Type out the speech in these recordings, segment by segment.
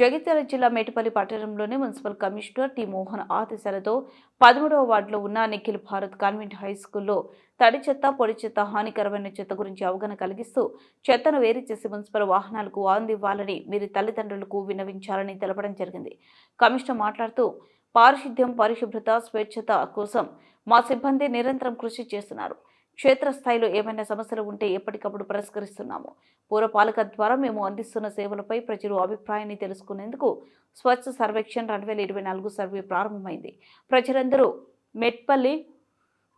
జగిత్యాల జిల్లా మేటపల్లి పట్టణంలోని municipal commissioner T Mohan ఆదేశాలతో 13వ వార్డులో ఉన్న నిఖిల్ భారత్ కాన్వెంట్ హై స్కూల్లో తడి చెత్త, పొడి చెత్త, హానికరమైన చెత్త గురించి అవగాహన కలిగిస్తూ చెత్తను వేరు చేసి మున్సిపల్ వాహనాలకు అందివ్వాలని మీరు తల్లిదండ్రులకు విన్నవించాలని తెలపడం జరిగింది. కమిషనర్ మాట్లాడుతూ పారిశుద్ధ్యం, పరిశుభ్రత, స్వచ్ఛత కోసం మా సిబ్బంది నిరంతరం కృషి చేస్తున్నారు. క్షేత్రస్థాయిలో ఏమైనా సమస్యలు ఉంటే ఎప్పటికప్పుడు పరిష్కరిస్తున్నాము. పౌరపాలక ద్వారా మేము అందిస్తున్న సేవలపై ప్రజలు అభిప్రాయాన్ని తెలుసుకునేందుకు స్వచ్ఛ సర్వేక్షణ్ 2024 సర్వే ప్రారంభమైంది. ప్రజలందరూ మెట్పల్లి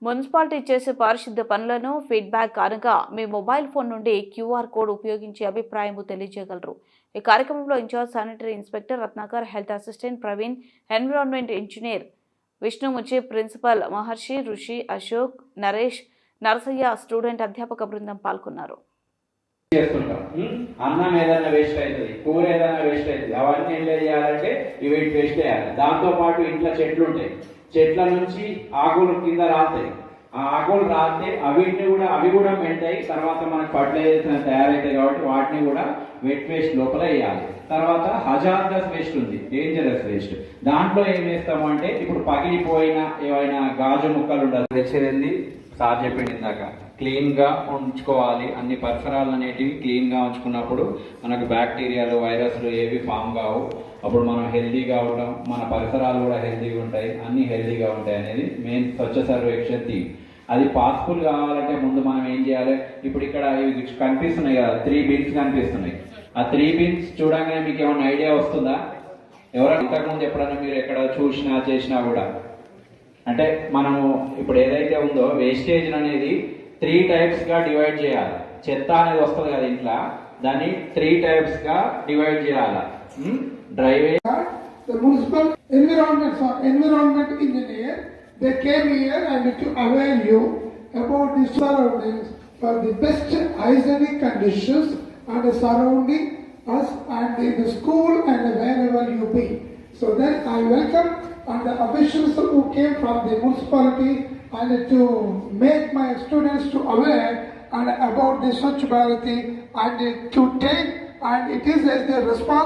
మున్సిపాలిటీ చేసే పారిశుద్ధ్య పనులను ఫీడ్బ్యాక్ అనగా మీ మొబైల్ ఫోన్ నుండి QR కోడ్ ఉపయోగించి అభిప్రాయం తెలియజేయగలరు. ఈ కార్యక్రమంలో in charge sanitary inspector Ratnakar, health assistant Praveen, environment engineer Vishnumuchi, principal Maharshi, Rishi, Ashok, Naresh, Narasayya, student, అధ్యాపక బృందం పాల్గొన్నారు. అన్నం ఏదైనా వేస్ట్ అవుతుంది, కూర ఏదైనా వేస్ట్ అవుతుంది, అవన్నీ ఏం చేయాలంటే ఇవి వేస్ట్ చేయాలి. దాంతో పాటు ఇంట్లో చెట్లు ఉంటాయి, చెట్ల నుంచి ఆకులు కింద రాలుతాయి. ఆ ఆకులు రాలితే అవి కూడా మెంటాయి. తర్వాత మనకు ఫర్టిలైజర్స్ తయారవుతాయి కాబట్టి వాటిని కూడా వెట్ వేస్ట్ లోపల వేయాలి. తర్వాత హజార్డస్ వేస్ట్ ఉంది, డేంజరస్ వేస్ట్. దాంట్లో ఏం చేస్తాము అంటే ఇప్పుడు పగిలిపోయిన ఏవైనా గాజు ముక్కలు ఉండాలి. తెచ్చేది సార్ చెప్పింది ఇందాక, క్లీన్ గా ఉంచుకోవాలి. అన్ని పరిసరాలు అనేటివి క్లీన్ గా ఉంచుకున్నప్పుడు మనకు బ్యాక్టీరియాలు, వైరస్లు ఏవి ఫామ్ కావు. అప్పుడు మనం హెల్దీగా ఉండడం, మన పరిసరాలు కూడా హెల్దీగా ఉంటాయి, అన్ని హెల్దీగా ఉంటాయి అనేది మెయిన్ స్వచ్ఛ సర్వేక్షణ్ థీమ్. అది పాసిబుల్ కావాలంటే ముందు మనం ఏం చేయాలి? ఇప్పుడు ఇక్కడ ఇవి కనిపిస్తున్నాయి కదా, 3 bins కనిపిస్తున్నాయి. ఆ 3 bins చూడగానే మీకు ఏమైనా ఐడియా వస్తుందా? ఎవరైనా ఇంతకుముందు ఎప్పుడైనా మీరు ఎక్కడ చూసినా చేసినా కూడా అంటే మనము ఇప్పుడు ఏదైతే ఉందో వేస్టేజ్ అనేది 3 types గా డివైడ్ చేయాలి. చెత్త అనేది వస్తుంది కదా ఇంట్లో, దాన్ని 3 types గా డివైడ్ చేయాలి. Dry waste. The municipal environment engineer, they came here and to aware you about the surroundings for the best hygienic conditions and surrounding us and the school and wherever you be. So then I welcome and the officials who came from the municipality and to make my students to aware and about the Swachh Bharat and to take, and it is as their responsibility